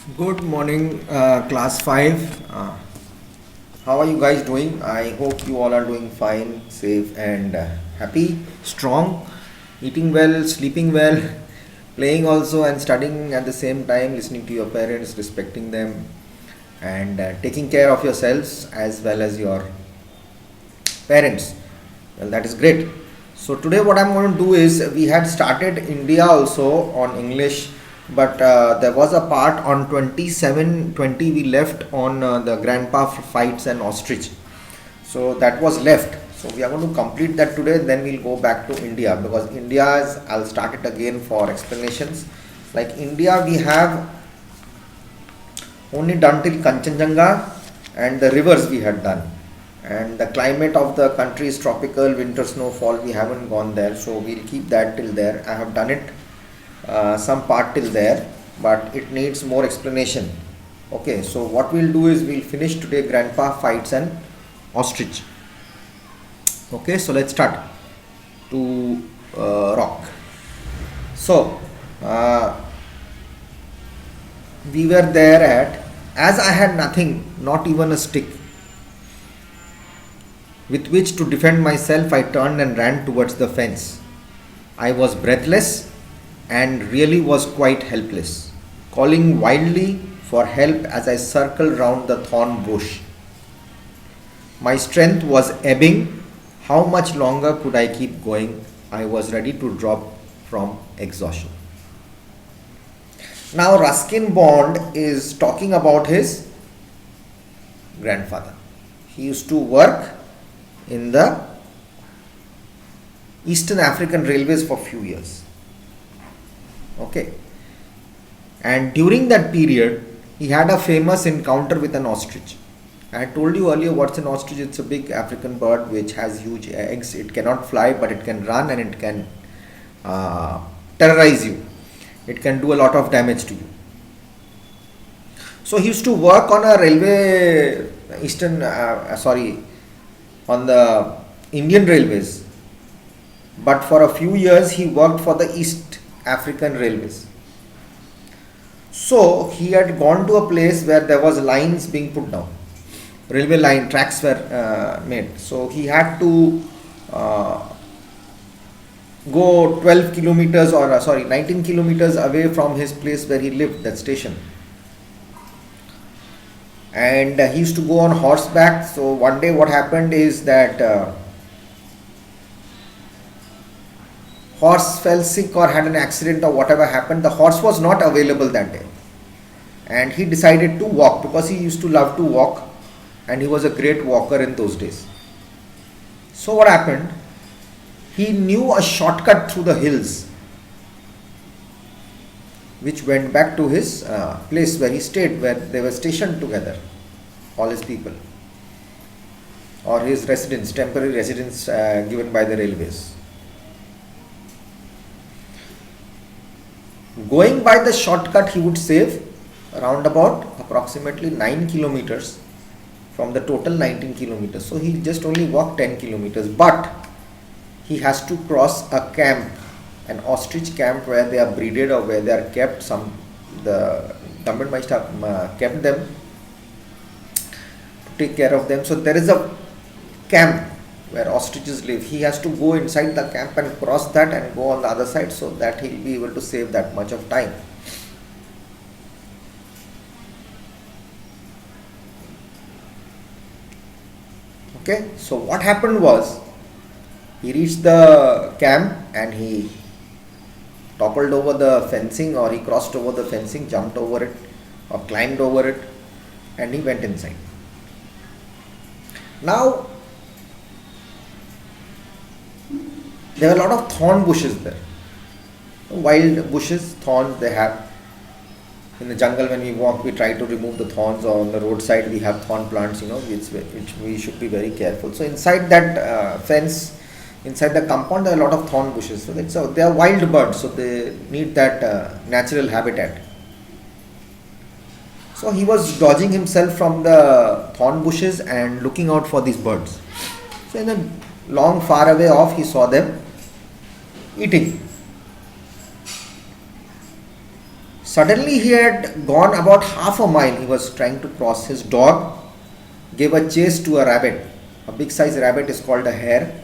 Good morning, class 5. How are you guys doing? I hope you all are doing fine, safe, and happy, strong, eating well, sleeping well, playing also, and studying at the same time, listening to your parents, respecting them, and taking care of yourselves as well as your parents. Well, that is great. So today what I'm going to do is we had started India also on English, but there was a part on 27:20 we left on the grandpa fights and ostrich. So that was left. So we are going to complete that today. Then we'll go back to India because India's I'll start it again for explanations. Like India, we have only done till Kanchenjunga and the rivers we had done, and the climate of the country is tropical, winter snowfall, we haven't gone there, so we'll keep that till there. I have done it some part till there, but it needs more explanation. Okay, so what we'll do is we'll finish today grandpa fights and ostrich. Okay, so let's start to rock. So we were there at, as I had nothing, not even a stick with which to defend myself, I turned and ran towards the fence. I was breathless and really was quite helpless, calling wildly for help as I circled round the thorn bush. My strength was ebbing. How much longer could I keep going? I was ready to drop from exhaustion. Now, Ruskin Bond is talking about his grandfather. He used to work in the Eastern African Railways for few years. Okay. And during that period, he had a famous encounter with an ostrich. I told you earlier what's an ostrich. It's a big African bird which has huge eggs. It cannot fly, but it can run and it can terrorize you. It can do a lot of damage to you. So he used to work on a railway, on the Indian Railways. But for a few years he worked for the East African Railways. So he had gone to a place where there was lines being put down. Railway line tracks were made. So he had to go 12 kilometers 19 kilometers away from his place where he lived, that station. And he used to go on horseback. So one day what happened is that horse fell sick or had an accident or whatever happened. The horse was not available that day, and he decided to walk because he used to love to walk and he was a great walker in those days. So what happened? He knew a shortcut through the hills which went back to his place where he stayed, where they were stationed together, all his people, or his residence, temporary residence given by the railways. Going by the shortcut, he would save around about approximately 9 kilometers from the total 19 kilometers. So he just only walked 10 kilometers, but he has to cross a camp, an ostrich camp where they are breeded or where they are kept. The government might have kept them to take care of them. So there is a camp where ostriches live. He has to go inside the camp and cross that and go on the other side, so that he will be able to save that much of time. Okay, so what happened was, he reached the camp and he toppled over the fencing, or he crossed over the fencing, jumped over it or climbed over it, and he went inside. Now, there were a lot of thorn bushes there. Wild bushes, thorns they have. In the jungle when we walk, we try to remove the thorns, or on the roadside we have thorn plants, which we should be very careful. So inside that fence, inside the compound, there are a lot of thorn bushes. So they are wild birds, so they need that natural habitat. So he was dodging himself from the thorn bushes and looking out for these birds. So in a long far away off, he saw them eating. Suddenly he had gone about half a mile. He was trying to cross. His dog gave a chase to a rabbit. A big size rabbit is called a hare.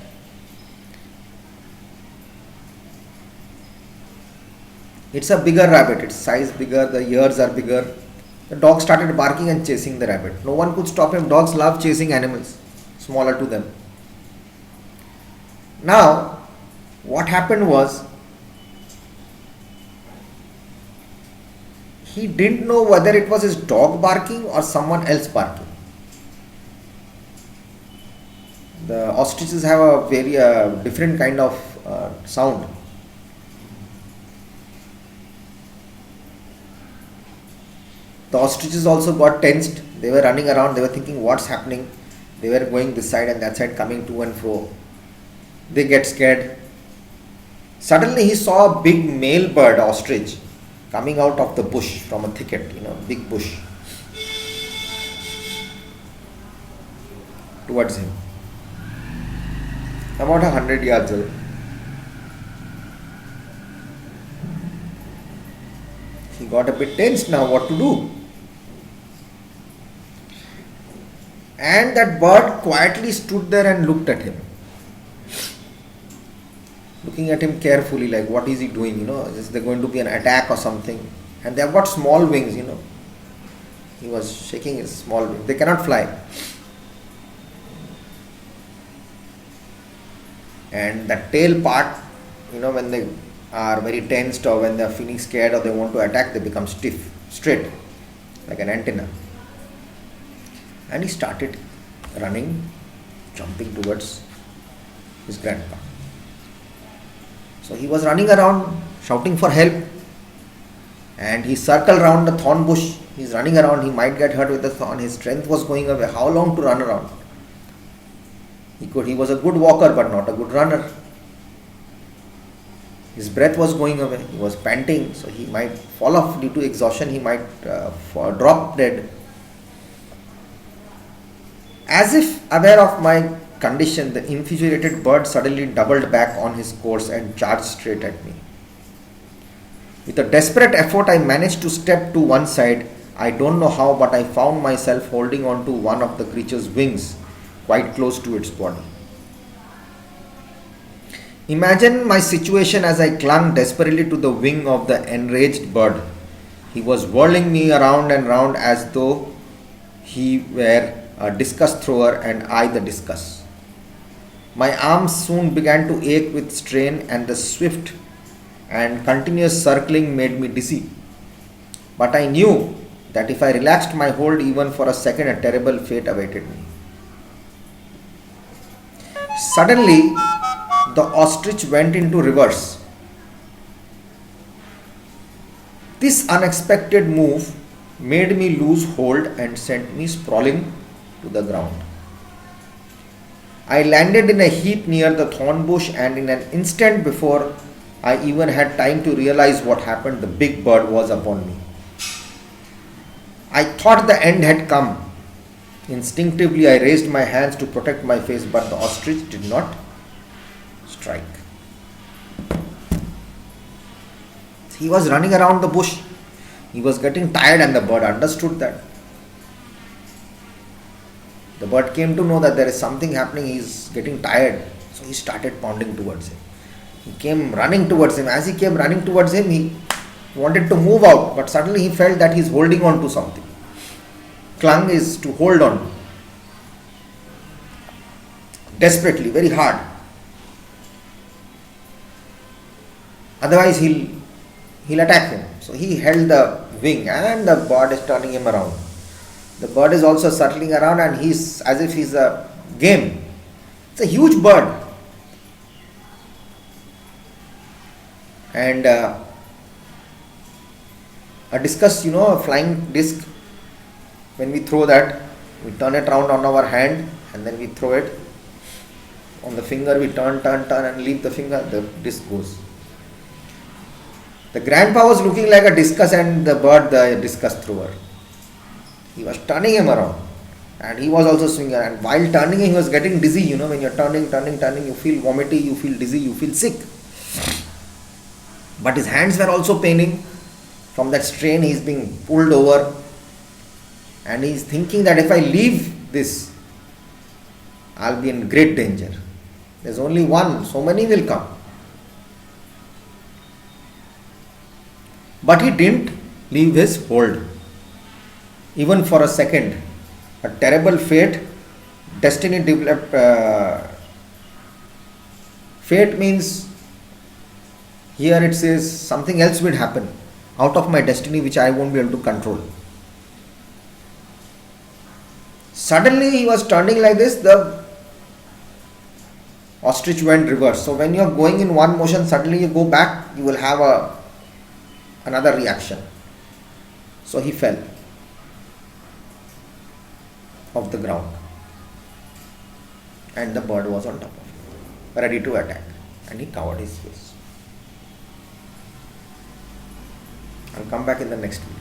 It's a bigger rabbit. Its size bigger, the ears are bigger. The dog started barking and chasing the rabbit. No one could stop him. Dogs love chasing animals smaller to them. Now, what happened was, he didn't know whether it was his dog barking or someone else barking. The ostriches have a very different kind of sound. The ostriches also got tensed. They were running around. They were thinking what's happening. They were going this side and that side, coming to and fro. They get scared. Suddenly he saw a big male bird, ostrich, coming out of the bush from a thicket, big bush, towards him. About 100 yards away. He got a bit tense now, what to do? And that bird quietly stood there and looked at him. Looking at him carefully, like what is he doing, is there going to be an attack or something? And they have got small wings, He was shaking his small wings. They cannot fly. And the tail part, when they are very tensed or when they are feeling scared or they want to attack, they become stiff, straight, like an antenna. And he started running, jumping towards his grandpa. So he was running around, shouting for help, and he circled around the thorn bush. He's running around, he might get hurt with the thorn. His strength was going away. How long to run around? He was a good walker but not a good runner. His breath was going away. He was panting, so he might fall off due to exhaustion. He might drop dead. As if aware of my condition, the infuriated bird suddenly doubled back on his course and charged straight at me. With a desperate effort, I managed to step to one side. I don't know how, but I found myself holding on to one of the creature's wings, quite close to its body. Imagine my situation as I clung desperately to the wing of the enraged bird. He was whirling me around and round as though he were a discus thrower and I the discus. My arms soon began to ache with strain, and the swift and continuous circling made me dizzy. But I knew that if I relaxed my hold even for a second, a terrible fate awaited me. Suddenly, the ostrich went into reverse. This unexpected move made me lose hold and sent me sprawling to the ground. I landed in a heap near the thorn bush, and in an instant before I even had time to realize what happened, the big bird was upon me. I thought the end had come. Instinctively, I raised my hands to protect my face, but the ostrich did not strike. He was running around the bush. He was getting tired, and the bird understood that. The bird came to know that there is something happening. He is getting tired. So he started pounding towards him. He came running towards him. As he came running towards him, he wanted to move out, but suddenly he felt that he is holding on to something. Clung is to hold on. Desperately, very hard. Otherwise he'll attack him. So he held the wing, and the bird is turning him around. The bird is also circling around, and he's as if he's a game. It's a huge bird. And a discus, a flying disc, when we throw that, we turn it round on our hand and then we throw it. On the finger we turn and leave the finger, the disc goes. The grandpa was looking like a discus and the bird the discus thrower. He was turning him around, and he was also swinging, and while turning he was getting dizzy. When you're turning, you feel vomity, you feel dizzy, you feel sick. But his hands were also paining. From that strain, he is being pulled over, and he is thinking that if I leave this, I'll be in great danger. There's only one, so many will come. But he didn't leave his hold, even for a second. A terrible fate, destiny developed. Fate means, here it says something else will happen out of my destiny which I won't be able to control. Suddenly he was turning like this, the ostrich went reverse. So when you are going in one motion, suddenly you go back, you will have another reaction. So he fell off the ground, and the bird was on top of him, ready to attack, and he covered his face. I'll come back in the next video.